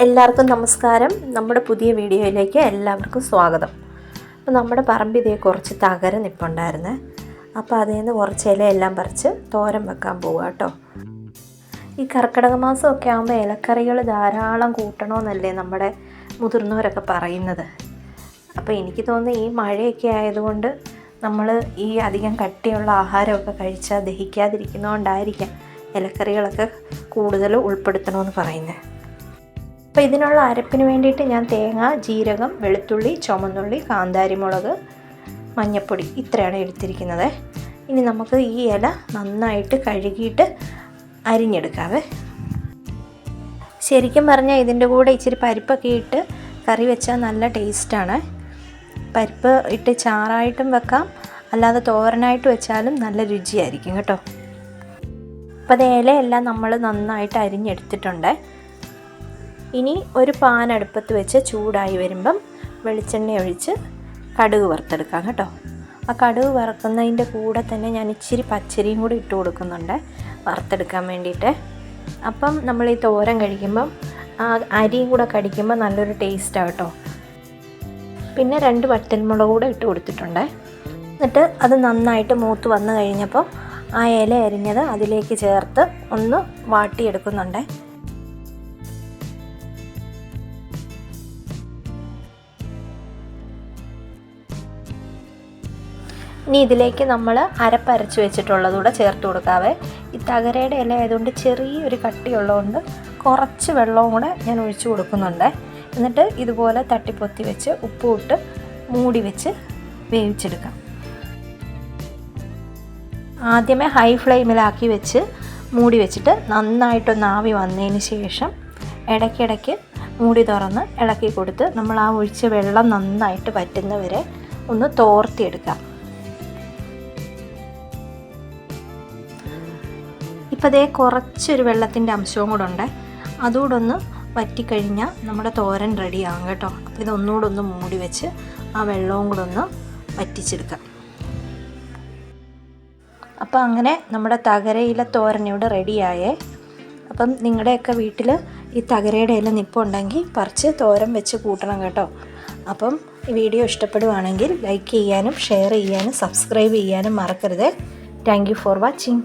എല്ലാവർക്കും നമസ്കാരം. നമ്മുടെ പുതിയ വീഡിയോയിലേക്ക് എല്ലാവർക്കും സ്വാഗതം. അപ്പോൾ നമ്മുടെ പറമ്പിൽ കുറച്ച് തകര നിൽപ്പുണ്ടായിരുന്നേ. അപ്പോൾ അതിൽ നിന്ന് കുറച്ച് ഇലയെല്ലാം പറിച്ച് തോരൻ വെക്കാൻ പോവുക കേട്ടോ. ഈ കർക്കിടക മാസമൊക്കെ ആകുമ്പോൾ ഇലക്കറികൾ ധാരാളം കൂട്ടണമെന്നല്ലേ നമ്മുടെ മുതിർന്നവരൊക്കെ പറയുന്നത്. അപ്പോൾ എനിക്ക് തോന്നുന്നു ഈ മഴയൊക്കെ ആയതുകൊണ്ട് നമ്മൾ ഈ അധികം കട്ടിയുള്ള ആഹാരമൊക്കെ കഴിച്ചാൽ ദഹിക്കാതിരിക്കുന്നതുകൊണ്ടായിരിക്കാം ഇലക്കറികളൊക്കെ കൂടുതൽ ഉൾപ്പെടുത്തണമെന്ന് പറയുന്നത്. അപ്പോൾ ഇതിനുള്ള അരപ്പിന് വേണ്ടിയിട്ട് ഞാൻ തേങ്ങ, ജീരകം, വെളുത്തുള്ളി, ചുമന്നുള്ളി, കാന്താരിമുളക്, മഞ്ഞൾപ്പൊടി ഇത്രയാണ് എടുത്തിരിക്കുന്നത്. ഇനി നമുക്ക് ഈ ഇല നന്നായിട്ട് കഴുകിയിട്ട് അരിഞ്ഞെടുക്കാവേ. ശരിക്കും പറഞ്ഞാൽ ഇതിൻ്റെ കൂടെ ഇച്ചിരി പരിപ്പൊക്കെ ഇട്ട് കറി വെച്ചാൽ നല്ല ടേസ്റ്റാണ്. പരിപ്പ് ഇട്ട് ചാറായിട്ടും വെക്കാം, അല്ലാതെ തോരനായിട്ട് വെച്ചാലും നല്ല രുചിയായിരിക്കും കേട്ടോ. അപ്പോൾ അത് ഇലയെല്ലാം നമ്മൾ നന്നായിട്ട് അരിഞ്ഞെടുത്തിട്ടുണ്ട്. ഇനി ഒരു പാൻ അടുപ്പത്ത് വെച്ച് ചൂടായി വരുമ്പം വെളിച്ചെണ്ണ ഒഴിച്ച് കടുക് വറുത്തെടുക്കാം കേട്ടോ. ആ കടുക് വറുക്കുന്നതിൻ്റെ കൂടെ തന്നെ ഞാൻ ഇച്ചിരി പച്ചരിയും കൂടി ഇട്ട് കൊടുക്കുന്നുണ്ട് വറുത്തെടുക്കാൻ വേണ്ടിയിട്ട്. അപ്പം നമ്മൾ ഈ തോരൻ കഴിക്കുമ്പം ആ അരിയും കൂടെ കടിക്കുമ്പോൾ നല്ലൊരു ടേസ്റ്റാണ് കേട്ടോ. പിന്നെ 2 വറ്റൽമുളക് കൂടെ ഇട്ട് കൊടുത്തിട്ടുണ്ട്. എന്നിട്ട് അത് നന്നായിട്ട് മൂത്ത് വന്നു കഴിഞ്ഞപ്പോൾ ആ ഇല അരിഞ്ഞത് അതിലേക്ക് ചേർത്ത് ഒന്ന് വാട്ടിയെടുക്കുന്നുണ്ട്. ഇനി ഇതിലേക്ക് നമ്മൾ അരപ്പരച്ച് വെച്ചിട്ടുള്ളതുകൂടെ ചേർത്ത് കൊടുക്കാവേ. ഈ തകരയുടെ ഇല ആയതുകൊണ്ട് ചെറിയൊരു കട്ടിയുള്ളതുകൊണ്ട് കുറച്ച് വെള്ളവും കൂടെ ഞാൻ ഒഴിച്ചു കൊടുക്കുന്നുണ്ട്. എന്നിട്ട് ഇതുപോലെ തട്ടിപ്പൊത്തി വെച്ച് ഉപ്പും ഇട്ട് മൂടി വെച്ച് വേവിച്ചെടുക്കാം. ആദ്യമേ ഹൈ ഫ്ലെയിമിലാക്കി വെച്ച് മൂടി വെച്ചിട്ട് നന്നായിട്ടൊന്ന് ആവി വന്നതിന് ശേഷം ഇടയ്ക്കിടയ്ക്ക് മൂടി തുറന്ന് ഇളക്കി കൊടുത്ത് നമ്മൾ ആ ഒഴിച്ച വെള്ളം നന്നായിട്ട് വറ്റുന്നവരെ ഒന്ന് തോർത്തിയെടുക്കാം. ഇപ്പോൾ അതേ കുറച്ചൊരു വെള്ളത്തിൻ്റെ അംശവും കൂടെ ഉണ്ട്. അതുകൂടെ ഒന്ന് വറ്റിക്കഴിഞ്ഞാൽ നമ്മുടെ തോരൻ റെഡിയാകും കേട്ടോ. അപ്പോൾ ഇതൊന്നുകൂടെ ഒന്ന് മൂടി വെച്ച് ആ വെള്ളവും കൂടെ ഒന്ന് വറ്റിച്ചെടുക്കാം. അപ്പോൾ അങ്ങനെ നമ്മുടെ തകരയില തോരൻ ഇവിടെ റെഡിയായേ. അപ്പം നിങ്ങളുടെയൊക്കെ വീട്ടിൽ ഈ തകരയുടെ ഇല നിൽപ്പുണ്ടെങ്കിൽ പറിച്ച് തോരൻ വെച്ച് കൂട്ടണം കേട്ടോ. അപ്പം ഈ വീഡിയോ ഇഷ്ടപ്പെടുവാണെങ്കിൽ ലൈക്ക് ചെയ്യാനും ഷെയർ ചെയ്യാനും സബ്സ്ക്രൈബ് ചെയ്യാനും മറക്കരുത്. Thank you for watching.